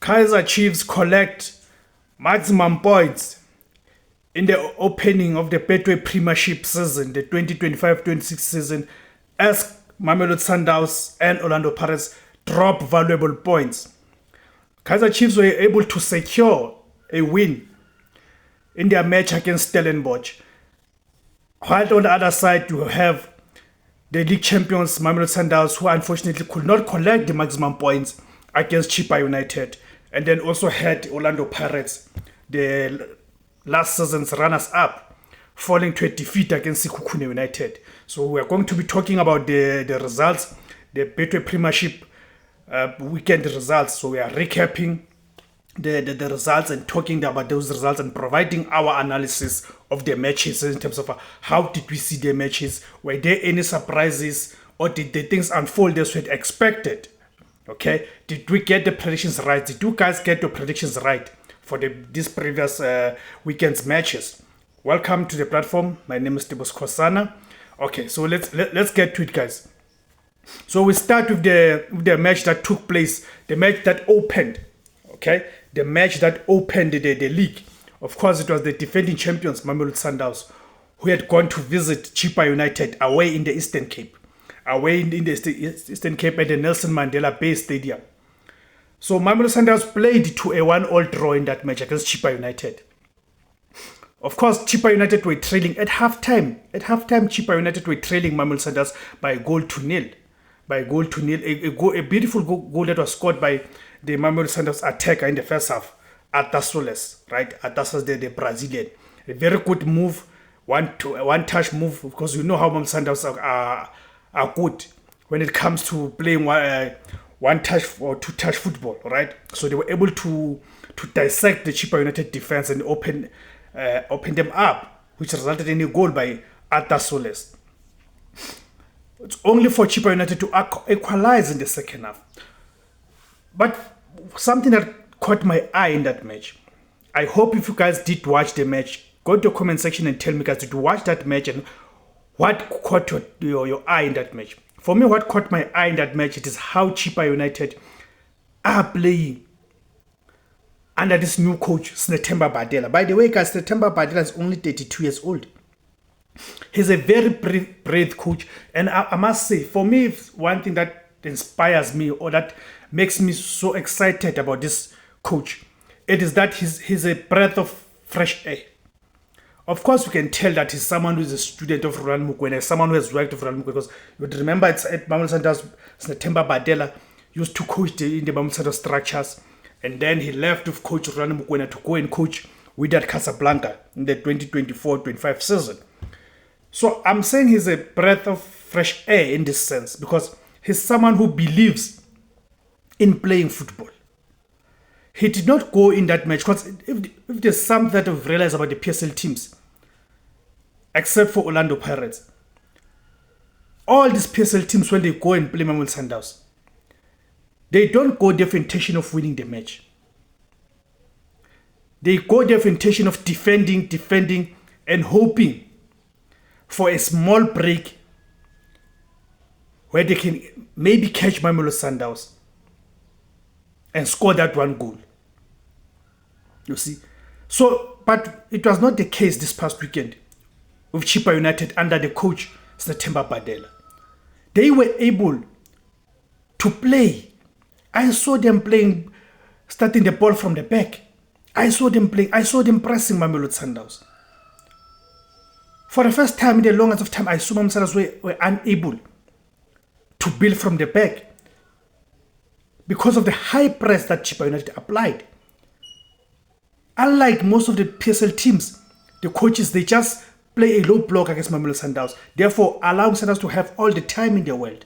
Kaizer Chiefs collect maximum points in the opening of the Betway Premiership season, the 2025-26 season, as Mamelodi Sundowns and Orlando Pirates drop valuable points. Kaizer Chiefs were able to secure a win in their match against Stellenbosch. While on the other side, you have the league champions Mamelodi Sundowns, who unfortunately could not collect the maximum points against Chippa United, and then also had Orlando Pirates, the last season's runners-up, falling to a defeat against Sekhukhune United. So we are going to be talking about the results, the Betway Premiership weekend results. So we are recapping the results and talking about those results and providing our analysis of the matches in terms of how did we see the matches, were there any surprises, or did the things unfold as we had expected? Okay, did we get the predictions right? Did you guys get your predictions right for this previous weekend's matches? Welcome to the platform. My name is Tibos Kosana. Okay, so let's get to it, guys. So we start with the match that took place, the match that opened. Okay, the match that opened the league. Of course, it was the defending champions, Mamelodi Sundowns, who had gone to visit Chippa United away in the Eastern Cape. Away in the Eastern Cape at the Nelson Mandela Bay Stadium. So Mamelodi Sundowns played to a 1-1 draw in that match against Chippa United. Of course, Chippa United were trailing at halftime. At halftime, Chippa United were trailing Mamelodi Sundowns by a goal to nil. A beautiful goal that was scored by the Mamelodi Sundowns attacker in the first half, Atasoles, right? Atasoles, the Brazilian. A very good move, one-touch move, because you know how Mamelodi Sundowns are good when it comes to playing one-touch or two-touch football, right? So they were able to dissect the Chippa United defense and open them up, which resulted in a goal by Atasoles. It's only for Chippa United to equalize in the second half. But something that caught my eye in that match, I hope if you guys did watch the match, go to the comment section and tell me, guys, did you watch that match and what caught your eye in that match? For me, what caught my eye in that match, it is how Chippa United are playing under this new coach, Snethemba Badela. By the way, guys, Snethemba Badela is only 32 years old. He's a very brave coach. And I must say, for me, one thing that inspires me or that makes me so excited about this coach, it is that he's a breath of fresh air. Of course, we can tell that he's someone who is a student of Roland Mokoena, someone who has worked with Roland Mokoena, because you would remember it's at Mamelodi Sundowns, Snethemba Badela used to coach in the Mamelodi Sundowns structures, and then he left with coach Roland Mokoena to go and coach Wydad Casablanca in the 2024-25 season. So I'm saying he's a breath of fresh air in this sense, because he's someone who believes in playing football. He did not go in that match, because if there's something that I've realized about the PSL teams, except for Orlando Pirates, all these PSL teams, when they go and play Mamelodi Sundowns, they don't go there with the intention of winning the match. They go there with the intention of defending, and hoping for a small break where they can maybe catch Mamelodi Sundowns and score that one goal. You see? So, but it was not the case this past weekend with Chippa United under the coach Snethemba Badela. They were able to play. I saw them playing, starting the ball from the back. I saw them playing. I saw them pressing Mamelodi Sundowns. For the first time in the longest of time, I saw Mamelodi Sundowns were unable to build from the back because of the high press that Chippa United applied. Unlike most of the PSL teams, the coaches, they just play a low block against Mamelodi Sundowns, therefore allowing Sundowns to have all the time in the world.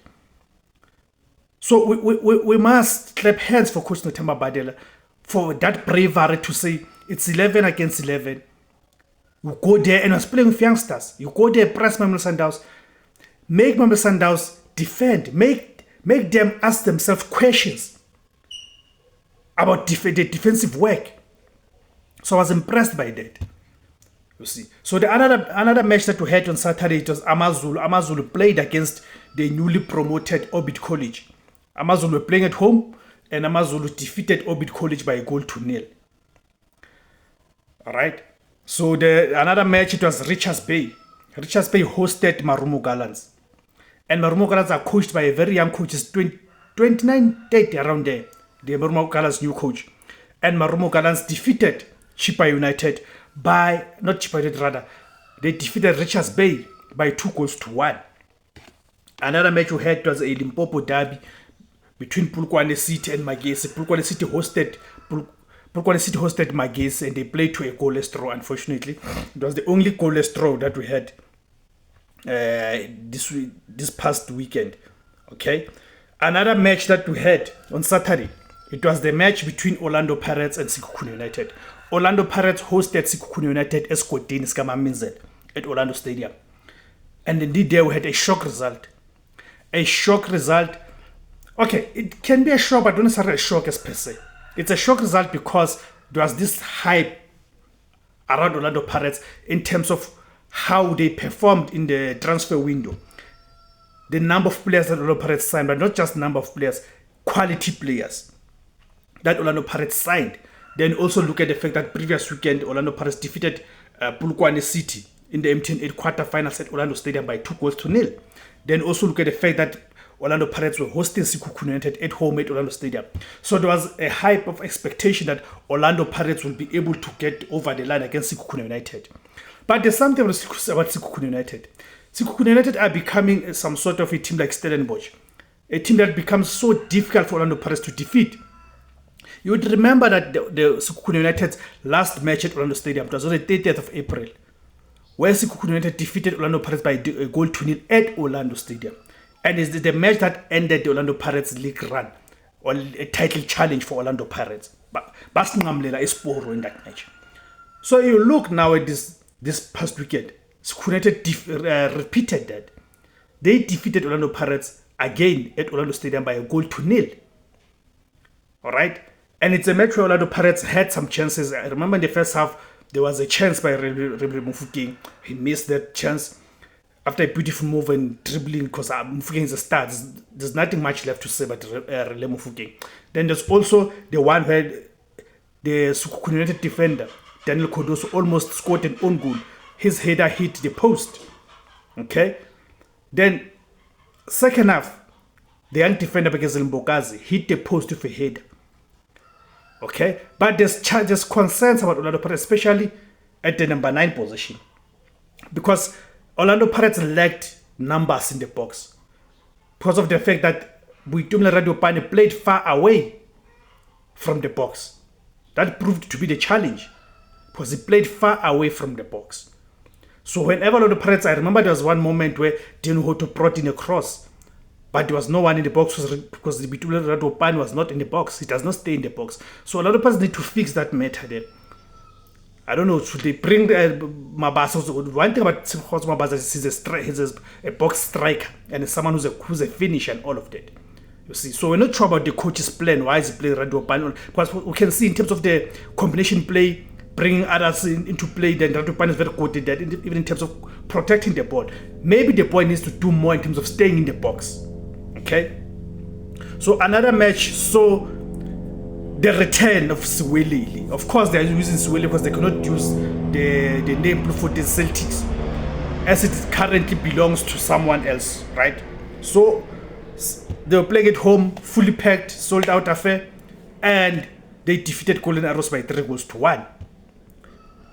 So we must clap hands for Coach Snethemba Badela for that bravery to say it's 11 against 11. You go there, and I was playing with youngsters. You go there, press Mamelodi Sundowns, make Mamelodi Sundowns defend, make them ask themselves questions about the defensive work. So I was impressed by that. You see. So the another match that we had on Saturday, it was Amazulu. Amazulu played against the newly promoted Orbit College. Amazulu were playing at home. and AmaZulu defeated Orbit College by a goal to nil. All right. So another match, it was Richards Bay. Richards Bay hosted Marumo Gallants. And Marumo Gallants are coached by a very young coach, it's 29, 30 around there. The Marumo Gallants new coach. And Marumo Gallants defeated Chippa United not Chippa United rather, they defeated Richards Bay by 2-1. Another match we had was a Limpopo derby between Polokwane City and Magesi. Polokwane City hosted Magesi and they played to a goalless draw, unfortunately. It was the only goalless draw that we had this past weekend. Okay. Another match that we had on Saturday, it was the match between Orlando Pirates and Sekhukhune United. Orlando Pirates hosted Sekhukhune United Eskodini Skamaminzel at Orlando Stadium. And indeed there we had a shock result. Okay, it can be a shock, but not necessarily a shock as per se. It's a shock result because there was this hype around Orlando Pirates in terms of how they performed in the transfer window. The number of players that Orlando Pirates signed, but not just number of players, quality players that Orlando Pirates signed. Then also look at the fact that previous weekend Orlando Pirates defeated Polokwane City in the MTN 8 quarterfinals at Orlando Stadium by 2-0. Then also look at the fact that Orlando Pirates were hosting Sekhukhune United at home at Orlando Stadium. So there was a hype of expectation that Orlando Pirates will be able to get over the line against Sekhukhune United. But there's something about Sekhukhune United. Sekhukhune United are becoming some sort of a team like Stellenbosch. A team that becomes so difficult for Orlando Pirates to defeat. You would remember that the Sekhukhune United's last match at Orlando Stadium, it was on the 30th of April, where Sekhukhune United defeated Orlando Pirates by a goal to nil at Orlando Stadium. And it's the match that ended the Orlando Pirates league run, or a title challenge for Orlando Pirates. But Basingamlela is Sporo in that match. So you look now at this past weekend, Sekhukhune United repeated that. They defeated Orlando Pirates again at Orlando Stadium by a goal to nil. All right? And it's a match where Orlando Pirates had some chances. I remember in the first half, there was a chance by Rele Mofokeng. He missed that chance after a beautiful move and dribbling because Mofokeng is a star. There's nothing much left to say about Rele Mofokeng. Then there's also the one where the Sekhukhune United defender, Daniel Kodoso, almost scored an own goal. His header hit the post. Okay? Then, second half, the young defender, Bekezeli Mbokazi, hit the post with a header. Okay, but there's concerns about Orlando Pirates, especially at the number 9 position, because Orlando Pirates lacked numbers in the box because of the fact that Buitumla Radiopane played far away from the box. That proved to be the challenge because he played far away from the box. So whenever Orlando Pirates, I remember there was one moment where Dino Hoto brought in a cross, but there was no one in the box because the Buitumla Radiopane was not in the box. He does not stay in the box. So Orlando Pirates need to fix that matter there. I don't know, should they bring Mabasa? One thing about Mabasa is he's a box striker and someone who's a finisher and all of that. You see, so we're not sure about the coach's plan. Why is he playing Radiopane? Because we can see in terms of the combination play, bringing others into play, then Radiopane is very good at that, even in terms of protecting the ball. Maybe the boy needs to do more in terms of staying in the box. Okay? So another match, so the return of Siwelile. Of course, they're using Siwelile because they cannot use the name for the Celtics, as it currently belongs to someone else, right? So they were playing at home, fully packed, sold out affair, and they defeated Golden Arrows by 3-1.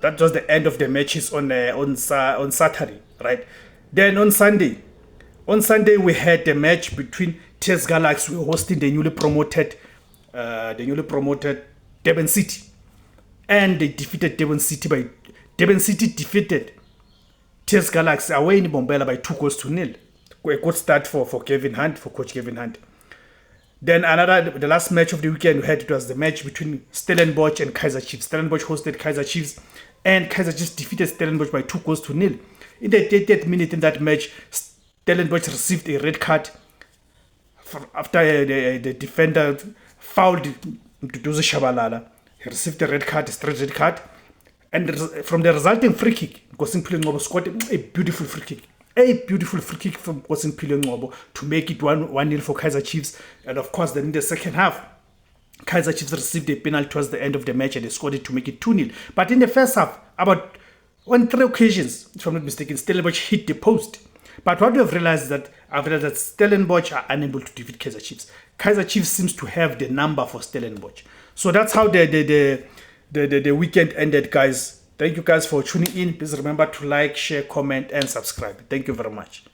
That was the end of the matches on Saturday, right? Then on Sunday we had a match between TS Galaxy hosting the newly promoted Durban City, and they defeated Durban City defeated TS Galaxy away in Bombela by 2-0. A good start for Coach Kevin Hunt. Then the last match of the weekend we had, it was the match between Stellenbosch and Kaizer Chiefs. Stellenbosch hosted Kaizer Chiefs, and Kaizer Chiefs defeated Stellenbosch by 2-0. In the 30th minute in that match, Stellenbosch received a red card after the defender fouled Mduduzi Shabalala. He received a red card, a straight red card. And from the resulting free kick, Nkosimphiwe Ngcobo scored a beautiful free kick. A beautiful free kick from Nkosimphiwe Ngcobo to make it 1-0 for Kaizer Chiefs. And of course, then in the second half, Kaizer Chiefs received a penalty towards the end of the match and they scored it to make it 2-0. But in the first half, on 3 occasions, if I'm not mistaken, Stellenbosch hit the post. But what we have realized is that Stellenbosch are unable to defeat Kaizer Chiefs. Kaizer Chiefs seems to have the number for Stellenbosch. So that's how the weekend ended, guys. Thank you guys for tuning in. Please remember to like, share, comment, and subscribe. Thank you very much.